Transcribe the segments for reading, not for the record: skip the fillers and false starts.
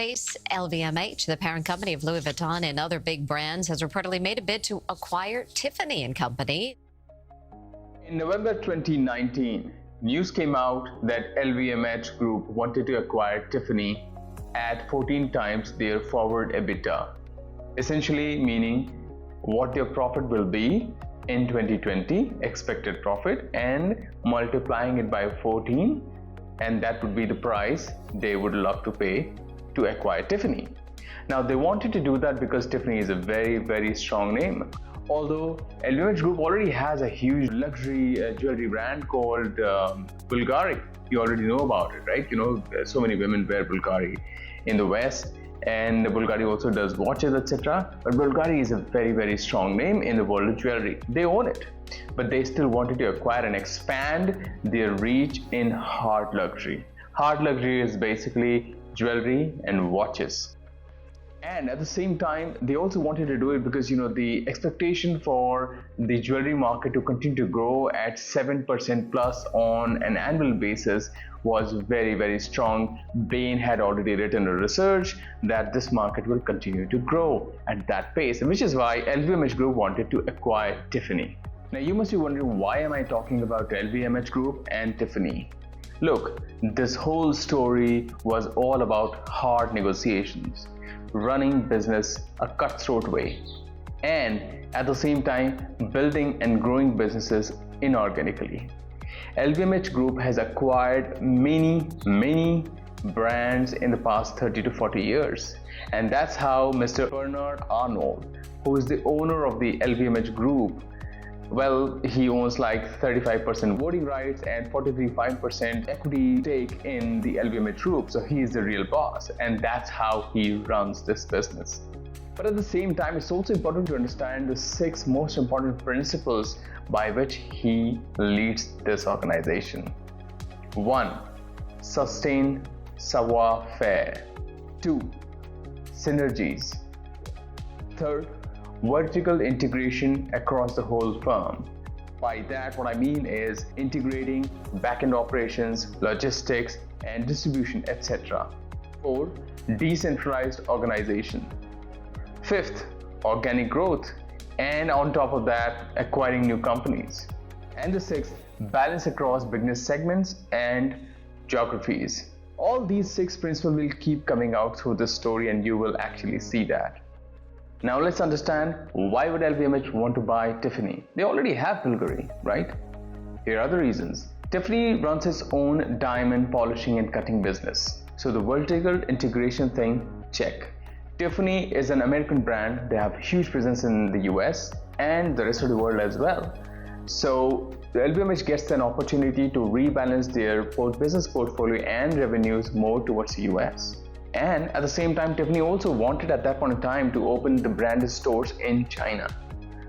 space, LVMH, the parent company of Louis Vuitton and other big brands, has reportedly made a bid to acquire Tiffany & Company. In November 2019, news came out that LVMH Group wanted to acquire Tiffany at 14 times their forward EBITDA, essentially meaning what their profit will be in 2020, expected profit, and multiplying it by 14, and that would be the price they would love to pay to acquire Tiffany. Now, they wanted to do that because Tiffany is a very, very strong name. Although LVMH Group already has a huge luxury jewelry brand called Bulgari. You already know about it, right? You know, so many women wear Bulgari in the West, and Bulgari also does watches, etc. But Bulgari is a very, very strong name in the world of jewelry. They own it, but they still wanted to acquire and expand their reach in hard luxury. Hard luxury is basically jewelry and watches. And at the same time, they also wanted to do it because, you know, the expectation for the jewelry market to continue to grow at 7% plus on an annual basis was very, very strong. Bain had already written a research that this market will continue to grow at that pace, which is why LVMH Group wanted to acquire Tiffany. Now, you must be wondering, why am I talking about LVMH Group and Tiffany? Look, this whole story was all about hard negotiations, running business a cutthroat way, and at the same time building and growing businesses inorganically. LVMH Group has acquired many brands in the past 30 to 40 years, and that's how Mr. Bernard Arnoult, who is the owner of the LVMH Group, well, he owns like 35% voting rights and 43.5% equity stake in the LVMH Group. So he is the real boss, and that's how he runs this business. But at the same time, it's also important to understand the 6 most important principles by which he leads this organization. 1. Sustain savoir-faire. 2. Synergies. 3rd, vertical integration across the whole firm. By that, what I mean is integrating back-end operations, logistics, and distribution, etc. 4. Decentralized organization. 5th, organic growth, and on top of that, acquiring new companies. And the 6th, balance across business segments and geographies. All these 6 principles will keep coming out through this story, and you will actually see that. Now let's understand, why would LVMH want to buy Tiffany? They already have Bulgari, right? Here are the reasons. Tiffany runs its own diamond polishing and cutting business. So the vertical integration thing, check. Tiffany is an American brand. They have huge presence in the US and the rest of the world as well. So the LVMH gets an opportunity to rebalance their both business portfolio and revenues more towards the US. And at the same time, Tiffany also wanted at that point in time to open the branded stores in China.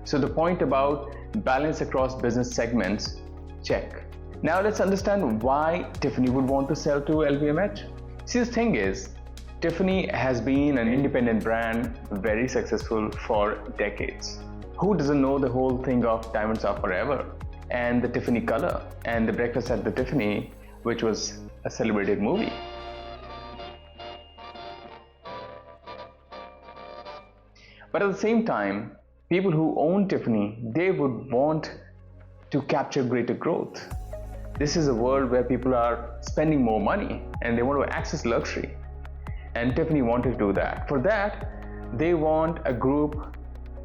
So the point about balance across business segments, check. Now let's understand why Tiffany would want to sell to LVMH. See, the thing is, Tiffany has been an independent brand, very successful for decades. Who doesn't know the whole thing of diamonds are forever, and the Tiffany color, and the Breakfast at the Tiffany, which was a celebrated movie. But at the same time, people who own Tiffany, they would want to capture greater growth. This is a world where people are spending more money and they want to access luxury. And Tiffany wanted to do that. For that, they want a group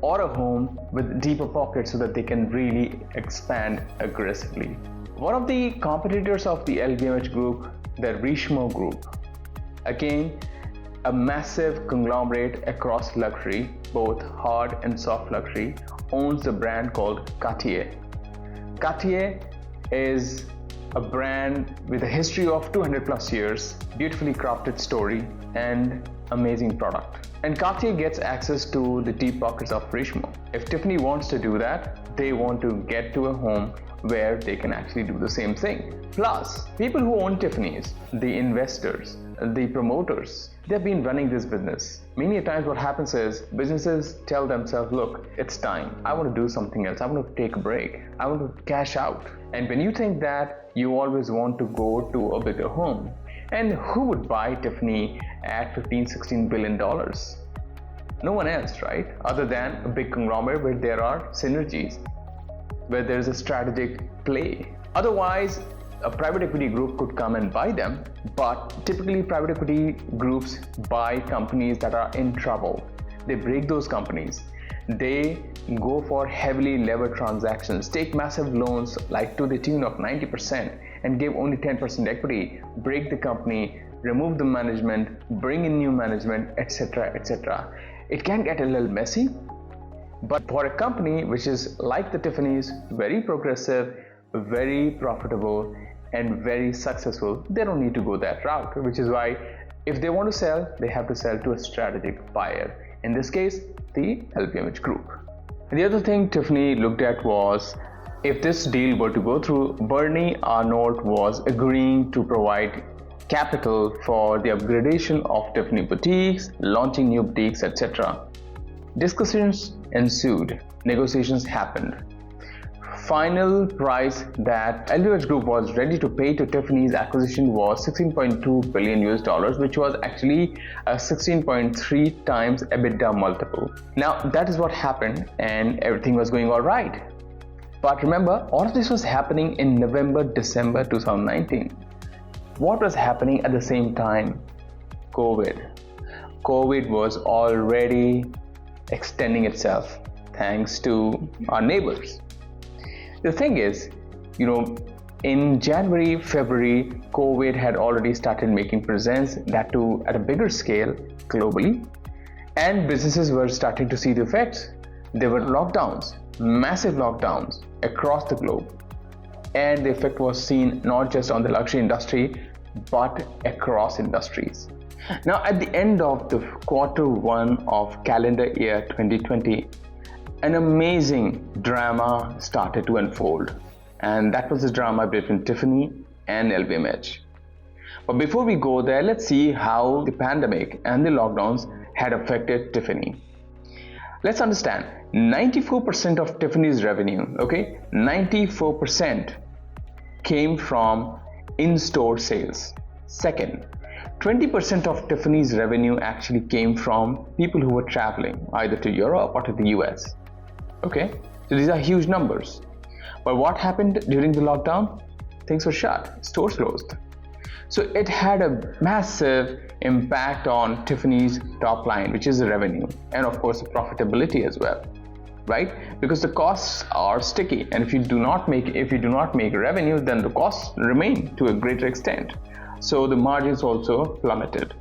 or a home with deeper pockets so that they can really expand aggressively. One of the competitors of the LVMH group, the Richemont group, again, a massive conglomerate across luxury, both hard and soft luxury, owns the brand called Cartier. Cartier is a brand with a history of 200 plus years, beautifully crafted story, and amazing product. And Cartier gets access to the deep pockets of Richemont. If Tiffany wants to do that, They want to get to a home where they can actually do the same thing. Plus, people who own Tiffany's, the investors, the promoters, they've been running this business. Many times what happens is businesses tell themselves, look, it's time. I want to do something else. I want to take a break. I want to cash out. And when you think that, you always want to go to a bigger home. And who would buy Tiffany at $15-16 billion? No one else, right? Other than a big conglomerate where there are synergies, where there is a strategic play. Otherwise, a private equity group could come and buy them, but typically private equity groups buy companies that are in trouble. They break those companies. They go for heavily levered transactions, take massive loans like to the tune of 90% and give only 10% equity, break the company, remove the management, bring in new management, etc., etc. It can get a little messy, but for a company which is like the Tiffany's, very progressive, very profitable, and very successful, they don't need to go that route, which is why if they want to sell, they have to sell to a strategic buyer. In this case, the LVMH group. And the other thing Tiffany looked at was, if this deal were to go through, Bernie Arnoult was agreeing to provide capital for the upgradation of Tiffany boutiques, launching new boutiques, etc. Discussions ensued, negotiations happened. Final price that LVMH Group was ready to pay to Tiffany's acquisition was $16.2 billion, which was actually a 16.3 times EBITDA multiple. Now that is what happened, and everything was going all right. But remember, all of this was happening in November, December 2019. What was happening at the same time? COVID. COVID was already extending itself thanks to our neighbors. The thing is, in January, February, COVID had already started making presence, that too at a bigger scale globally, and businesses were starting to see the effects. There were lockdowns, massive lockdowns across the globe, and the effect was seen not just on the luxury industry, but across industries. Now, at the end of the Q1 of calendar year 2020, an amazing drama started to unfold, and that was the drama between Tiffany and LVMH. But before we go there, let's see how the pandemic and the lockdowns had affected Tiffany. Let's understand, 94% of Tiffany's revenue, 94% came from in-store sales. Second, 20% of Tiffany's revenue actually came from people who were traveling either to Europe or to the US. So these are huge numbers. But what happened during the lockdown? Things were shut, stores closed. So it had a massive impact on Tiffany's top line, which is the revenue, and of course the profitability as well, right? Because the costs are sticky, and if you do not make revenue, then the costs remain to a greater extent. So the margins also plummeted.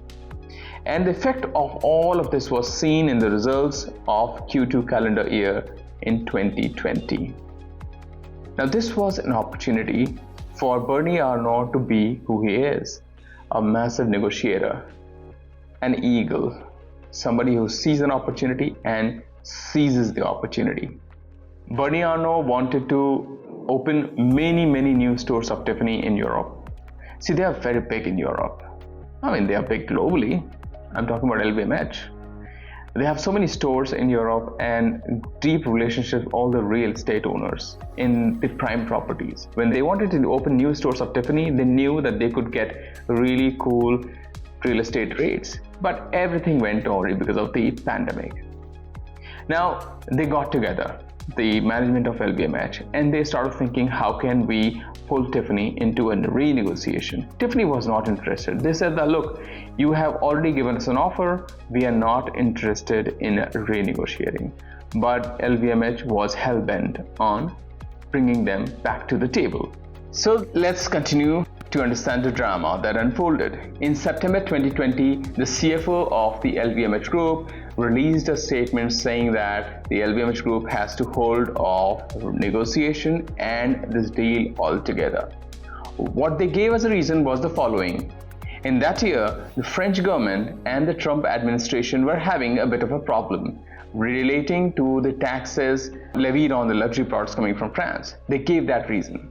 And the effect of all of this was seen in the results of Q2 calendar year in 2020. Now this was an opportunity for Bernie Arnoult to be who he is, a massive negotiator, an eagle, somebody who sees an opportunity and seizes the opportunity. Bernie Arnoult wanted to open many new stores of Tiffany in Europe. See, they are very big in Europe. They are big globally. I'm talking about LVMH. They have so many stores in Europe and deep relationships with all the real estate owners in the prime properties. When they wanted to open new stores of Tiffany, they knew that they could get really cool real estate rates. But everything went awry because of the pandemic. Now, they got together, the management of LVMH, and they started thinking, how can we pull Tiffany into a renegotiation? Tiffany was not interested. They said that, look, you have already given us an offer, we are not interested in renegotiating. But LVMH was hell-bent on bringing them back to the table. So let's continue to understand the drama that unfolded. In September 2020, the CFO of the LVMH Group released a statement saying that the LVMH Group has to hold off negotiation and this deal altogether. What they gave as a reason was the following. In that year, the French government and the Trump administration were having a bit of a problem relating to the taxes levied on the luxury products coming from France. They gave that reason.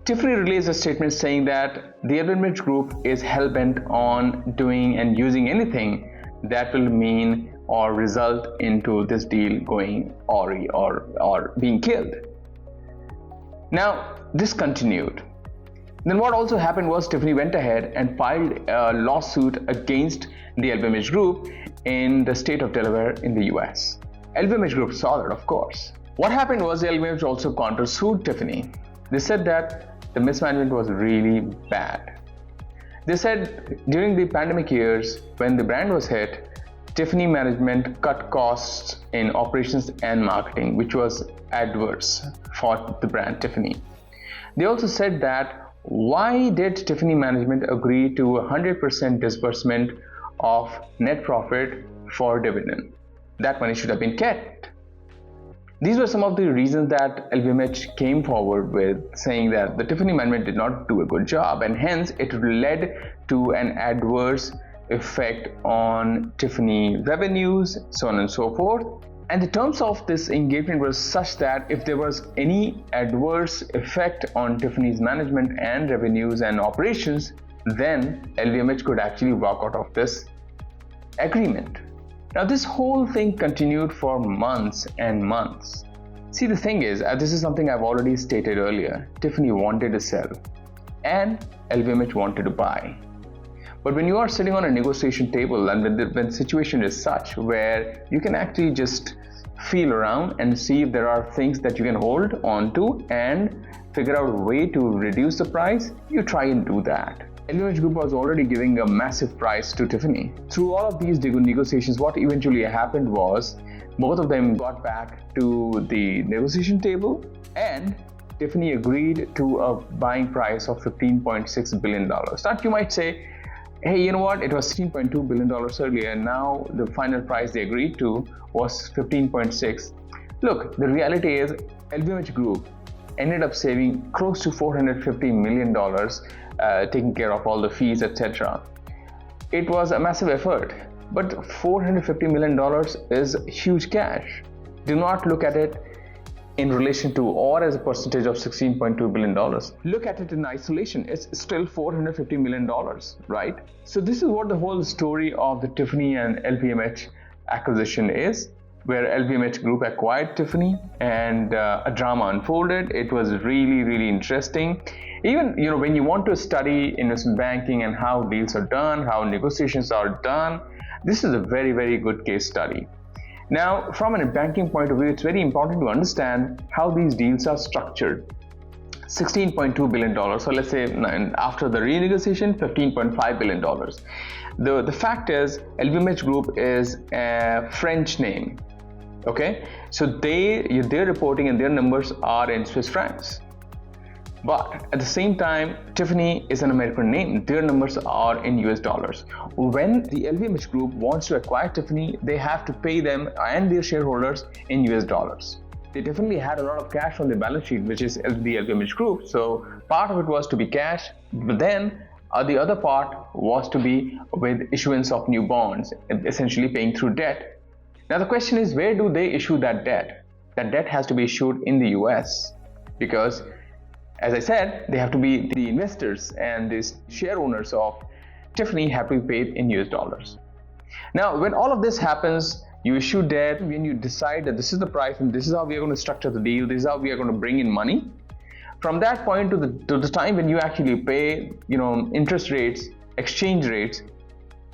Tiffany released a statement saying that the LVMH group is hell-bent on doing and using anything that will mean or result into this deal going awry or being killed. Now, this continued. Then what also happened was Tiffany went ahead and filed a lawsuit against the LVMH group in the state of Delaware in the US. LVMH group saw that, of course. What happened was the LVMH also countersued Tiffany. They said that the mismanagement was really bad. They said during the pandemic years, when the brand was hit, Tiffany management cut costs in operations and marketing, which was adverse for the brand Tiffany. They also said that why did Tiffany management agree to 100% disbursement of net profit for dividend? That money should have been kept. These were some of the reasons that LVMH came forward with, saying that the Tiffany management did not do a good job, and hence it led to an adverse effect on Tiffany revenues, so on and so forth. And the terms of this engagement was such that if there was any adverse effect on Tiffany's management and revenues and operations, then LVMH could actually walk out of this agreement. Now, this whole thing continued for months and months. See, the thing is, this is something I've already stated earlier. Tiffany wanted to sell and LVMH wanted to buy. But when you are sitting on a negotiation table and when the situation is such where you can actually just feel around and see if there are things that you can hold on to and figure out a way to reduce the price, you try and do that. LVMH Group was already giving a massive price to Tiffany. Through all of these negotiations, what eventually happened was both of them got back to the negotiation table and Tiffany agreed to a buying price of $15.6 billion. Now you might say, hey, you know what? It was $16.2 billion earlier, and now the final price they agreed to was $15.6. Look, the reality is LVMH Group ended up saving close to $450 million, taking care of all the fees, etc. It was a massive effort, but $450 million is huge cash. Do not look at it in relation to or as a percentage of $16.2 billion. Look at it in isolation. It's still $450 million, right? So this is what the whole story of the Tiffany and LVMH acquisition is, where LVMH Group acquired Tiffany and a drama unfolded. It was really, really interesting. Even, when you want to study investment banking and how deals are done, how negotiations are done, this is a very, very good case study. Now, from a banking point of view, it's very important to understand how these deals are structured. $16.2 billion, so let's say after the renegotiation, $15.5 billion. The fact is, LVMH Group is a French name, okay? So their reporting and their numbers are in Swiss francs. But at the same time, Tiffany is an American name. Their numbers are in US dollars. When the LVMH Group wants to acquire Tiffany, they have to pay them and their shareholders in US dollars. They definitely had a lot of cash on their balance sheet, which is the LVMH Group. So part of it was to be cash, but then the other part was to be with issuance of new bonds, essentially paying through debt. Now the question is, where do they issue that debt? That debt has to be issued in the US because, as I said, they have to be the investors and the share owners of Tiffany have to be paid in US dollars. Now, when all of this happens, you issue debt, when you decide that this is the price and this is how we are going to structure the deal, this is how we are going to bring in money. From that point to the time when you actually pay, interest rates, exchange rates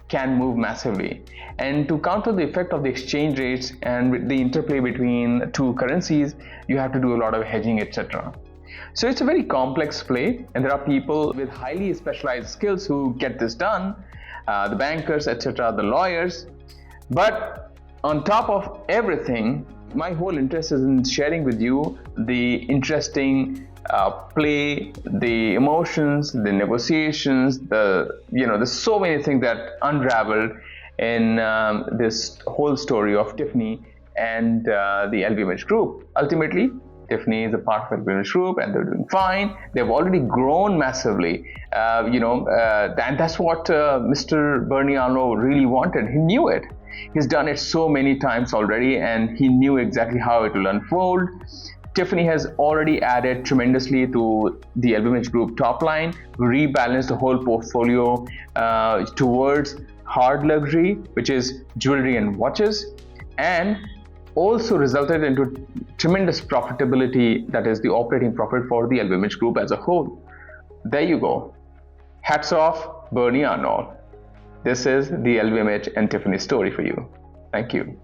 can move massively. And to counter the effect of the exchange rates and the interplay between two currencies, you have to do a lot of hedging, etc. So it's a very complex play, and there are people with highly specialized skills who get this done, the bankers, etc., the lawyers. But on top of everything, my whole interest is in sharing with you the interesting play, the emotions, the negotiations, there's so many things that unraveled in this whole story of Tiffany and the LVMH Group. Ultimately, Tiffany is a part of LVMH group and they're doing fine. They've already grown massively, and that's what Mr. Bernie Arnault really wanted. He knew it. He's done it so many times already, and he knew exactly how it will unfold. Tiffany has already added tremendously to the LVMH group top line, rebalanced the whole portfolio towards hard luxury, which is jewelry and watches, and also resulted into tremendous profitability, that is the operating profit for the LVMH group as a whole. There you go. Hats off, Bernie Arnault. This is the LVMH and Tiffany story for you. Thank you.